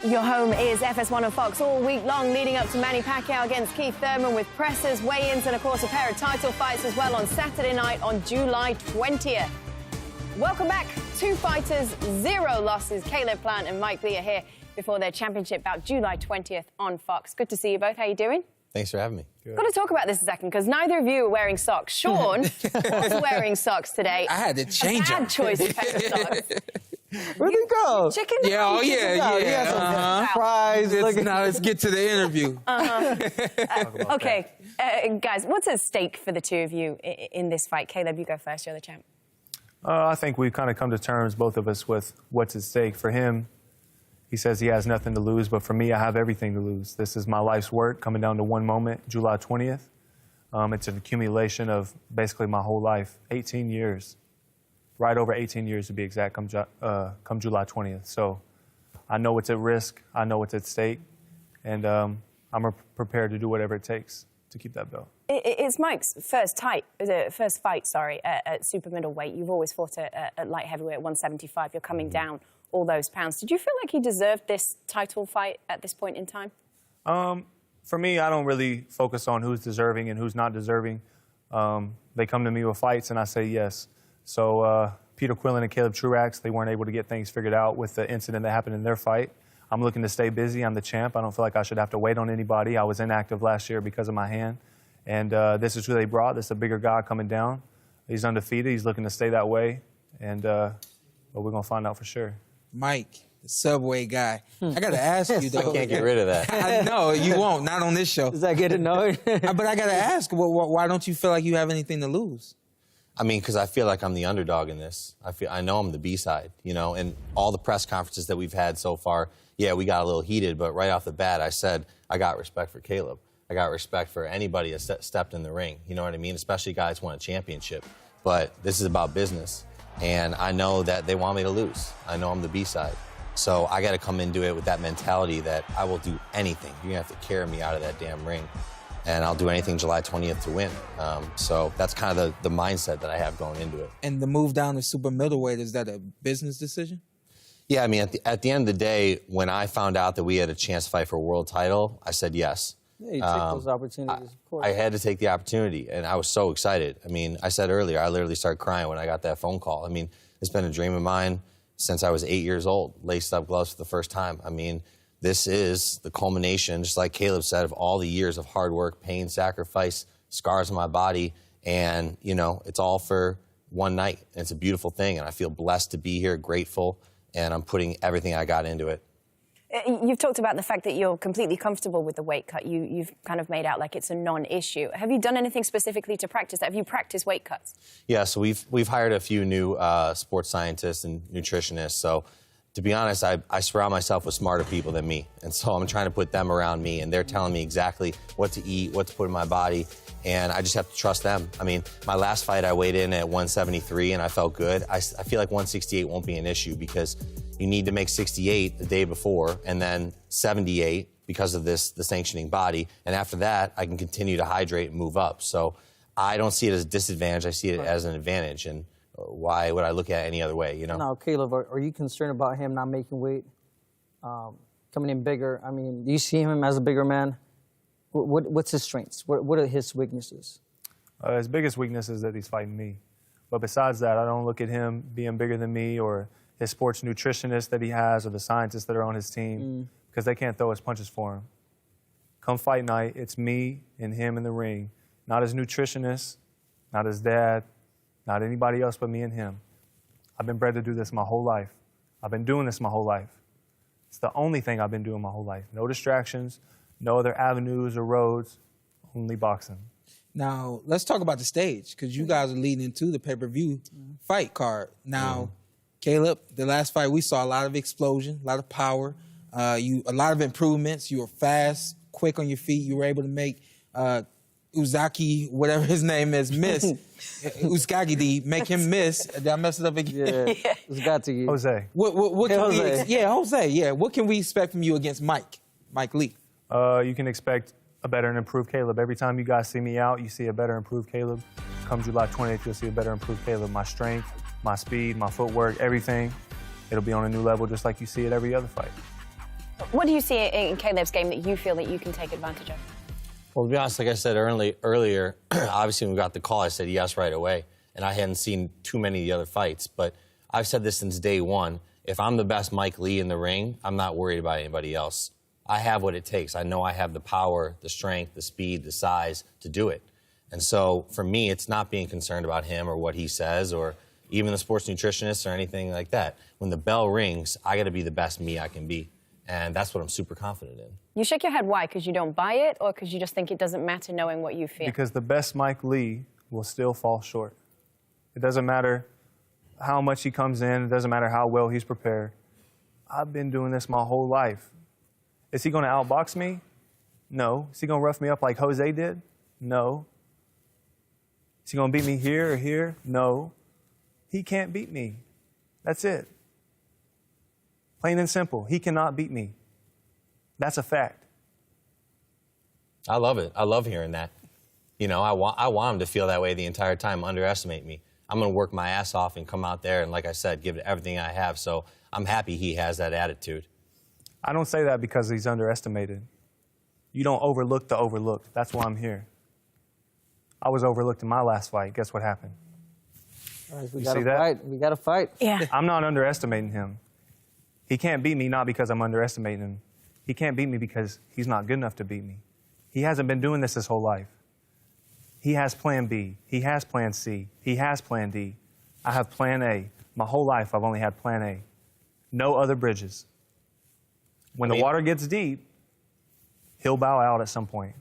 Your home is FS1 on Fox all week long, leading up to Manny Pacquiao against Keith Thurman, with pressers, weigh-ins, and of course a pair of title fights as well on Saturday night on July 20th. Welcome back. 2 fighters, 0 losses. Caleb Plant and Mike Lee are here before their championship bout July 20th on Fox. Good to see you both. How are you doing? Thanks for having me. Good. Got to talk about this a second, because neither of you are wearing socks. Sean was wearing socks today. I had to change them. Bad choice of pair of socks. Where'd he go? Chicken? Yeah, oh yeah. Fries. Now let's get to the interview. Okay, guys, what's at stake for the two of you in this fight? Caleb, you go first. You're the champ. I think we've kind of come to terms, both of us, with what's at stake. For him, he says he has nothing to lose, but for me, I have everything to lose. This is my life's work coming down to one moment, July 20th. It's an accumulation of basically my whole life, 18 years. Right over 18 years to be exact, come July 20th. So I know what's at risk, I know what's at stake, and I'm prepared to do whatever it takes to keep that belt. It's Mike's first fight, at super middleweight. You've always fought at light heavyweight at 175. You're coming down all those pounds. Did you feel like he deserved this title fight at this point in time? For me, I don't really focus on who's deserving and who's not deserving. They come to me with fights, and I say yes. So Peter Quillen and Caleb Truax, they weren't able to get things figured out with the incident that happened in their fight. I'm looking to stay busy. I'm the champ. I don't feel like I should have to wait on anybody. I was inactive last year because of my hand. And this is who they brought. This is a bigger guy coming down. He's undefeated. He's looking to stay that way. And but we're going to find out for sure. Mike, the Subway guy. I got to ask you, though. I can't get rid of that. I know, you won't. Not on this show. Does that get annoyed? But I got to ask, why don't you feel like you have anything to lose? I mean, because I feel like I'm the underdog in this. I know I'm the B-side, you know, and all the press conferences that we've had so far, yeah, we got a little heated, but right off the bat, I said I got respect for Caleb. I got respect for anybody that stepped in the ring, you know what I mean? Especially guys who won a championship. But this is about business, and I know that they want me to lose. I know I'm the B-side. So I got to come into it with that mentality that I will do anything. You're going to have to carry me out of that damn ring. And I'll do anything July 20th to win. So that's kind of the mindset that I have going into it. And the move down to super middleweight, is that a business decision? Yeah, I mean, at the end of the day, when I found out that we had a chance to fight for a world title, I said yes. Yeah, you take those opportunities, of course. I had to take the opportunity, and I was so excited. I mean, I said earlier, I literally started crying when I got that phone call. I mean, it's been a dream of mine since I was 8 years old, laced up gloves for the first time. I mean, this is the culmination, just like Caleb said, of all the years of hard work, pain, sacrifice, scars on my body. And, you know, it's all for one night. And it's a beautiful thing. And I feel blessed to be here, grateful. And I'm putting everything I got into it. You've talked about the fact that you're completely comfortable with the weight cut. You've kind of made out like it's a non-issue. Have you done anything specifically to practice that? Have you practiced weight cuts? Yeah, so we've hired a few new sports scientists and nutritionists. So to be honest, I surround myself with smarter people than me. And so I'm trying to put them around me, and they're telling me exactly what to eat, what to put in my body, and I just have to trust them. I mean, my last fight, I weighed in at 173, and I felt good. I feel like 168 won't be an issue because you need to make 68 the day before, and then 78 because of the sanctioning body. And after that, I can continue to hydrate and move up. So I don't see it as a disadvantage. I see it as an advantage. And why would I look at it any other way, you know? Now, Caleb, are you concerned about him not making weight, coming in bigger? I mean, do you see him as a bigger man? What's his strengths? What are his weaknesses? His biggest weakness is that he's fighting me. But besides that, I don't look at him being bigger than me or his sports nutritionist that he has or the scientists that are on his team because they can't throw his punches for him. Come fight night, it's me and him in the ring, not his nutritionist, not his dad, not anybody else but me and him. I've been bred to do this my whole life. I've been doing this my whole life. It's the only thing I've been doing my whole life. No distractions, no other avenues or roads, only boxing. Now, let's talk about the stage, because you guys are leading into the pay-per-view fight card. Now, Caleb, the last fight we saw a lot of explosion, a lot of power, a lot of improvements. You were fast, quick on your feet. You were able to make Uzaki, whatever his name is, miss. Uzkagidi, make him miss. Did I mess it up again? Yeah, Uzkagidi. Jose. What can Jose. Jose, yeah. What can we expect from you against Mike Lee? You can expect a better and improved Caleb. Every time you guys see me out, you see a better improved Caleb. Come July 20th, you'll see a better improved Caleb. My strength, my speed, my footwork, everything, it'll be on a new level just like you see at every other fight. What do you see in Caleb's game that you feel that you can take advantage of? Well, to be honest, like I said earlier, obviously when we got the call, I said yes right away. And I hadn't seen too many of the other fights. But I've said this since day one. If I'm the best Mike Lee in the ring, I'm not worried about anybody else. I have what it takes. I know I have the power, the strength, the speed, the size to do it. And so for me, it's not being concerned about him or what he says or even the sports nutritionist or anything like that. When the bell rings, I got to be the best me I can be. And that's what I'm super confident in. You shake your head. Why? Because you don't buy it, or because you just think it doesn't matter knowing what you feel? Because the best Mike Lee will still fall short. It doesn't matter how much he comes in. It doesn't matter how well he's prepared. I've been doing this my whole life. Is he going to outbox me? No. Is he going to rough me up like Jose did? No. Is he going to beat me here or here? No. He can't beat me. That's it. Plain and simple. He cannot beat me. That's a fact. I love it. I love hearing that. You know, I want him to feel that way the entire time, underestimate me. I'm going to work my ass off and come out there and, like I said, give it everything I have. So I'm happy he has that attitude. I don't say that because he's underestimated. You don't overlook the overlooked. That's why I'm here. I was overlooked in my last fight. Guess what happened? All right, we You got see to that? fight. We got to fight. Yeah. I'm not underestimating him. He can't beat me not because I'm underestimating him. He can't beat me because he's not good enough to beat me. He hasn't been doing this his whole life. He has plan B. He has plan C. He has plan D. I have plan A. My whole life, I've only had plan A. No other bridges. When the water gets deep, he'll bow out at some point.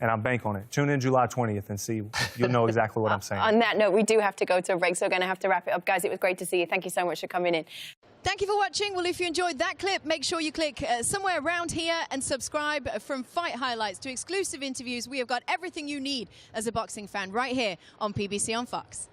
And I bank on it. Tune in July 20th and see. You'll know exactly what I'm saying. On that note, we do have to go to a break, so we're going to have to wrap it up. Guys, it was great to see you. Thank you so much for coming in. Thank you for watching. Well, if you enjoyed that clip, make sure you click somewhere around here and subscribe. From fight highlights to exclusive interviews, we have got everything you need as a boxing fan right here on PBC on Fox.